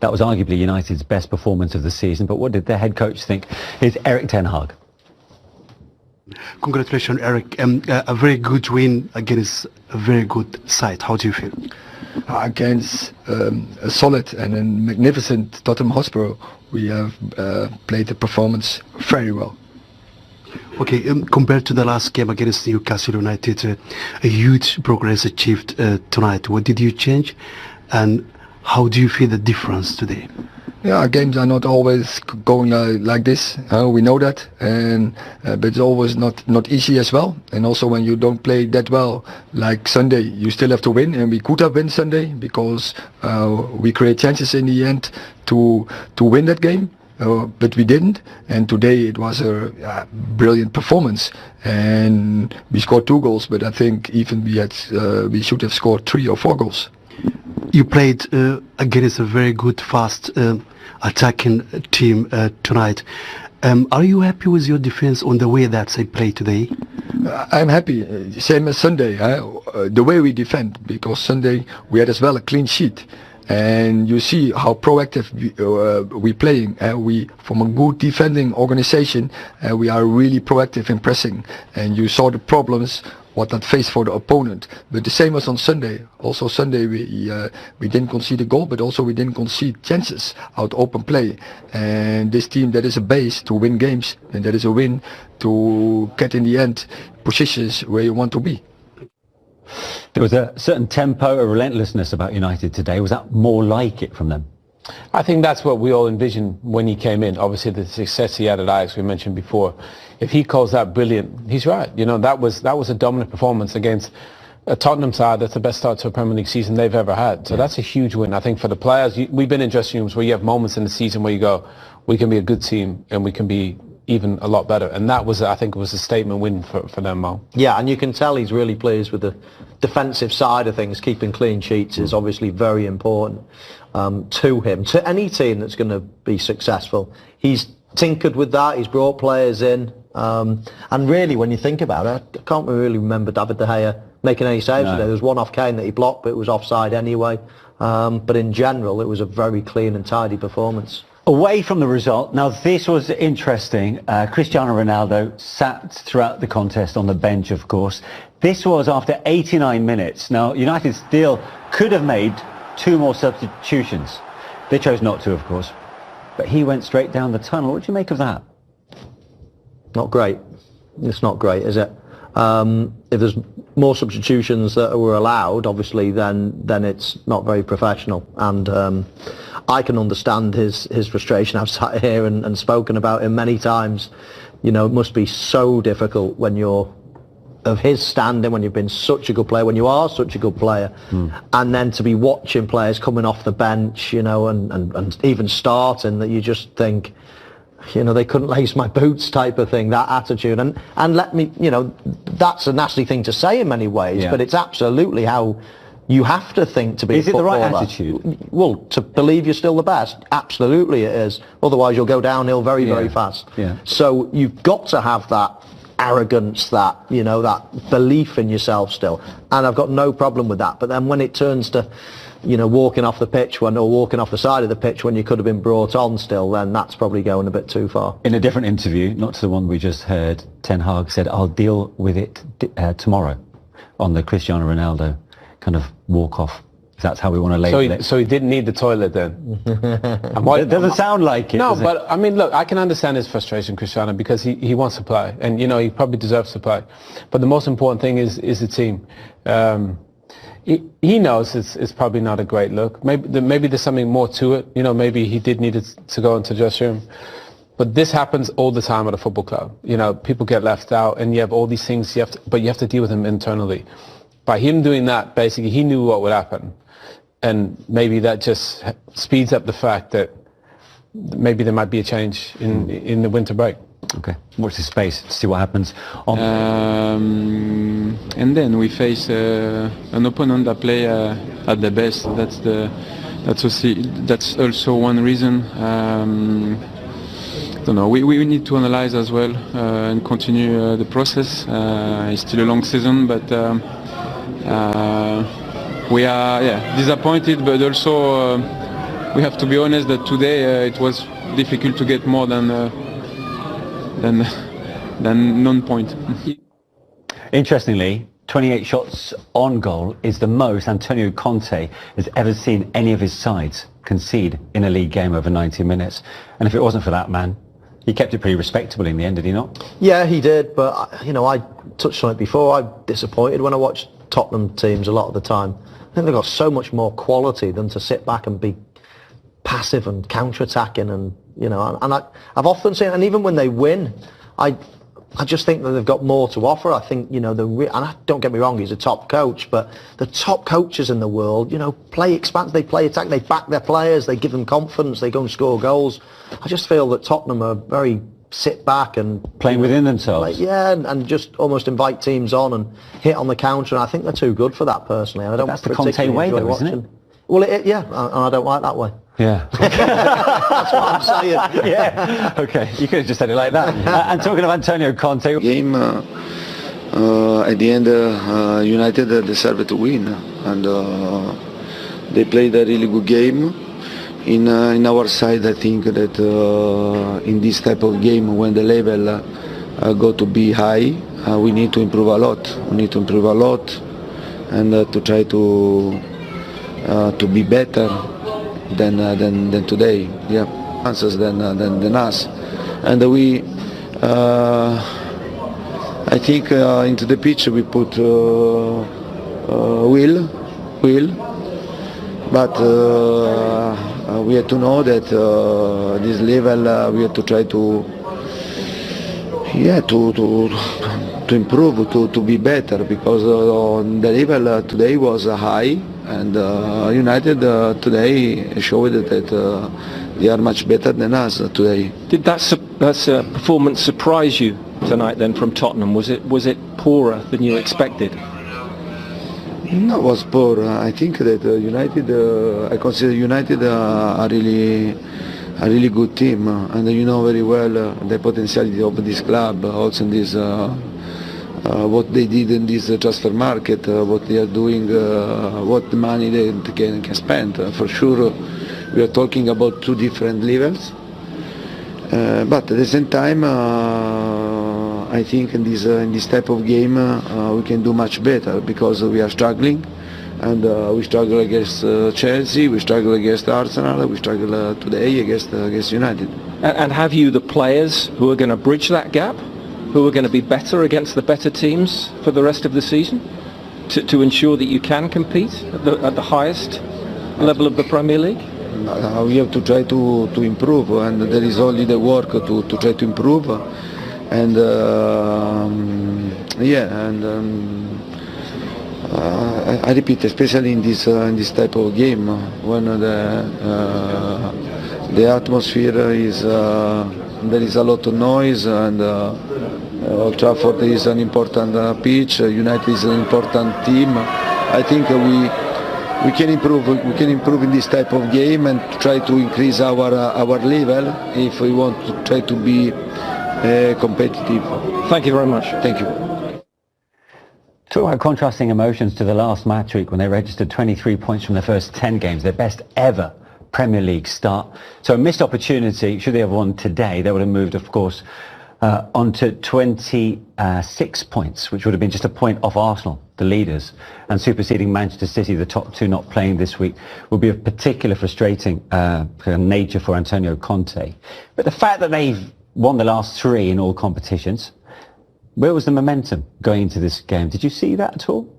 That was arguably United's best performance of the season. But what did the head coach think? Here's Erik ten Hag. Congratulations, Eric. A very good win against a very good side. How do you feel? Against a solid and a magnificent Tottenham Hotspur, we have played the performance very well. Okay, compared to the last game against Newcastle United, a huge progress achieved tonight. What did you change, and how do you feel the difference today? Yeah, our games are not always going like this. We know that, and but it's always not easy as well. And also, when you don't play that well, like Sunday, you still have to win, and we could have won Sunday because we create chances in the end to win that game. But we didn't, and today it was a brilliant performance, and we scored 2 goals. But I think even we should have scored 3 or 4 goals. You played against a very good, fast attacking team tonight. Are you happy with your defense on the way that they play today? I'm happy, same as Sunday, the way we defend, because Sunday we had as well a clean sheet. And you see how proactive we're playing. We, from a good defending organization, we are really proactive in pressing. And you saw the problems what that faced for the opponent. But the same was on Sunday. Also Sunday we didn't concede a goal, but also we didn't concede chances out open play. And this team, that is a base to win games, and that is a win to get in the end positions where you want to be. There was a certain tempo, a relentlessness about United today. Was that more like it from them? I think that's what we all envisioned when he came in. Obviously, the success he had at Ajax, we mentioned before. If he calls that brilliant, he's right. You know, that was a dominant performance against a Tottenham side that's the best start to a Premier League season they've ever had. So that's a huge win. I think for the players, we've been in dressing rooms where you have moments in the season where you go, we can be a good team and we can be even a lot better, and that was, I think, was a statement win for them, Mo. Yeah, and you can tell he's really pleased with the defensive side of things. Keeping clean sheets is obviously very important to him, to any team that's going to be successful. He's tinkered with that. He's brought players in, and really, when you think about it, I can't really remember David De Gea making any saves today. There was one off Kane that he blocked, but it was offside anyway. But in general, it was a very clean and tidy performance. Away from the result, now this was interesting. Cristiano Ronaldo sat throughout the contest on the bench, of course. This was after 89 minutes. Now, United still could have made 2 more substitutions. They chose not to, of course. But he went straight down the tunnel. What do you make of that? Not great. It's not great, is it? If there's more substitutions that were allowed, obviously, then it's not very professional. And I can understand his frustration. I've sat here and spoken about him many times. You know, it must be so difficult when you're of his standing, when you've been such a good player, when you are such a good player, and then to be watching players coming off the bench, you know, and even starting, that you just think, you know, they couldn't lace my boots type of thing, that attitude. And let me, you know, that's a nasty thing to say in many ways, but it's absolutely how you have to think to be a footballer. Is it the right attitude? Well, to believe you're still the best, absolutely it is. Otherwise you'll go downhill very, very fast. So you've got to have that arrogance, that, you know, that belief in yourself still. And I've got no problem with that. But then when it turns to, you know, walking off the pitch or walking off the side of the pitch when you could have been brought on still, then that's probably going a bit too far. In a different interview, not to the one we just heard, Ten Hag said, I'll deal with it tomorrow on the Cristiano Ronaldo kind of walk off. That's how we want to label it. So he didn't need the toilet then? It doesn't sound like it. No, but I mean, look, I can understand his frustration, Cristiano, because he wants to play, and you know he probably deserves to play. But the most important thing is the team. He knows it's probably not a great look. Maybe there's something more to it. You know, maybe he did need it to go into the dressing room. But this happens all the time at a football club. You know, people get left out, and you have all these things but you have to deal with them internally. By him doing that, basically, he knew what would happen. And maybe that just speeds up the fact that maybe there might be a change in the winter break. Okay, watch this space to see what happens. And then we face an opponent that play at the best. That's also one reason. I don't know. We need to analyze as well and continue the process. It's still a long season, but. We are disappointed, but also we have to be honest that today it was difficult to get more than non-point. Interestingly, 28 shots on goal is the most Antonio Conte has ever seen any of his sides concede in a league game over 90 minutes. And if it wasn't for that man, he kept it pretty respectable in the end, did he not? Yeah, he did, but, you know, I touched on it before. I'm disappointed when I watch Tottenham teams a lot of the time. I think they've got so much more quality than to sit back and be passive and counter-attacking, and, you know, and I've often seen, and even when they win, I just think that they've got more to offer. I think, you know, and don't get me wrong, he's a top coach, but the top coaches in the world, you know, play expanse, they play attack, they back their players, they give them confidence, they go and score goals. I just feel that Tottenham are very sit back and playing within themselves. And just almost invite teams on and hit on the counter. And I think they're too good for that personally. And I don't That's the Conte way, though, isn't it? Well, yeah, and I don't like that way. Yeah. That's what I'm saying. Yeah. Okay, you could have just said it like that. And talking of Antonio Conte, game at the end, United deserved to win, and they played a really good game. In our side, I think that in this type of game, when the level go to be high, we need to improve a lot. We need to improve a lot, and to try to be better than today. Yeah, chances than us, and we. I think into the pitch we put will, but we have to know that this level we have to try to improve, to be better, because the level today was high, and United today showed that they are much better than us today. Did that performance surprise you tonight then from Tottenham? Was it poorer than you expected? No, it was poor. I think that United, I consider United a really good team, and you know very well the potentiality of this club, also in this what they did in this transfer market, what they are doing, what money they can spend. For sure, we are talking about two different levels, but at the same time, I think in this type of game we can do much better, because we are struggling, and we struggle against Chelsea, we struggle against Arsenal, we struggle today against United. And have you the players who are going to bridge that gap, who are going to be better against the better teams for the rest of the season, to ensure that you can compete at the highest level of the Premier League? We have to try to improve, and there is only the work to try to improve. And I repeat, especially in this type of game, when the atmosphere is there is a lot of noise, and Old Trafford is an important pitch. United is an important team. I think we can improve. We can improve in this type of game and try to increase our level if we want to try to be competitive. Thank you very much. Thank you. talk about contrasting emotions to the last match week when they registered 23 points from their first 10 games, their best ever Premier League start. So a missed opportunity. Should they have won today, they would have moved, of course, onto 26 points, which would have been just a point off Arsenal, the leaders, and superseding Manchester City, the top two not playing this week, will be of particular frustrating nature for Antonio Conte. But the fact that they've won the last three in all competitions, where was the momentum going into this game? Did you see that at all?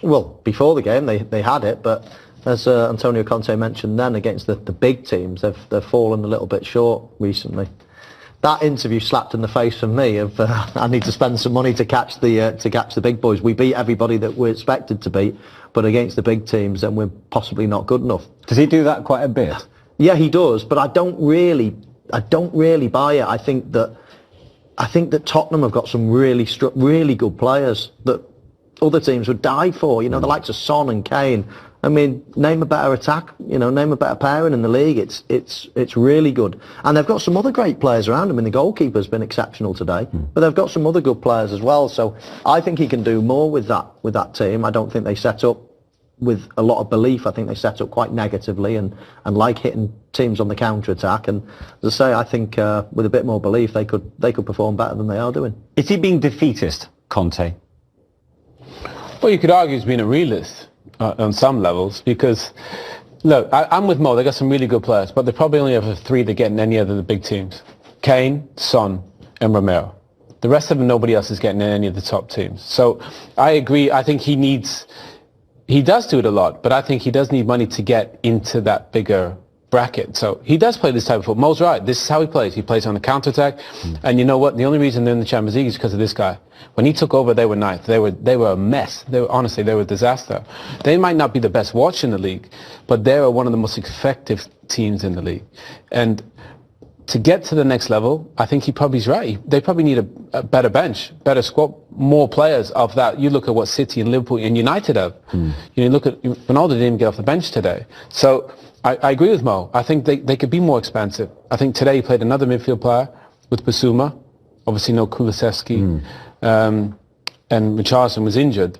Well, before the game they had it, but as Antonio Conte mentioned then, against the big teams, they've fallen a little bit short recently. That interview slapped in the face for me of I need to spend some money to catch the big boys. We beat everybody that we're expected to beat, but against the big teams, then we're possibly not good enough. Does he do that quite a bit? Yeah, he does, but I don't really buy it. I think that Tottenham have got some really good players that other teams would die for. You know, the likes of Son and Kane. I mean, name a better attack, name a better pairing in the league. It's really good. And they've got some other great players around them. I mean, the goalkeeper's been exceptional today, but they've got some other good players as well. So I think he can do more with that team. I don't think they set up with a lot of belief. I think they set up quite negatively and like hitting teams on the counter-attack. And as I say, I think with a bit more belief, they could perform better than they are doing. Is he being defeatist, Conte? Well, you could argue he's been a realist on some levels because, look, I'm with Mo. They got some really good players, but they probably only have 3 that get in any of the big teams. Kane, Son, and Romero. The rest of them, nobody else is getting in any of the top teams. So I agree. I think he does do it a lot, but I think he does need money to get into that bigger bracket. So he does play this type of football. Mo's right. This is how he plays. He plays on the counter-attack. And you know what? The only reason they're in the Champions League is because of this guy. When he took over, they were ninth. They were a mess. Honestly, they were a disaster. They might not be the best watch in the league, but they are one of the most effective teams in the league. And to get to the next level, I think he probably is right. They probably need a better bench, better squad, more players of that. You look at what City and Liverpool and United have. You look at Ronaldo didn't even get off the bench today. So I agree with Mo. I think they could be more expansive. I think today he played another midfield player with Basuma. Obviously no Kulusevski. And Richarlison was injured.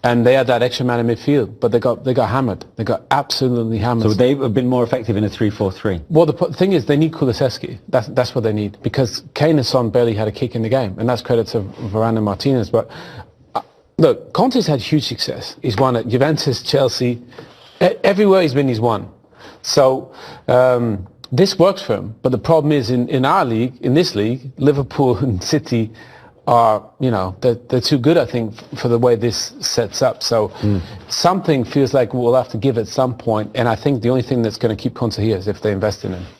And they had that extra man in midfield, but they got hammered. They got absolutely hammered. So they have been more effective in a 3-4-3. Well, the thing is, they need Kulusevski. That's what they need, because Kane and Son barely had a kick in the game, and that's credit to Varane and Martinez. But look, Conte's had huge success. He's won at Juventus, Chelsea, everywhere he's won. So this works for him. But the problem is, in our league, in this league, Liverpool and City are, they're too good, I think, for the way this sets up. So something feels like we'll have to give at some point, and I think the only thing that's going to keep Conte here is if they invest in him.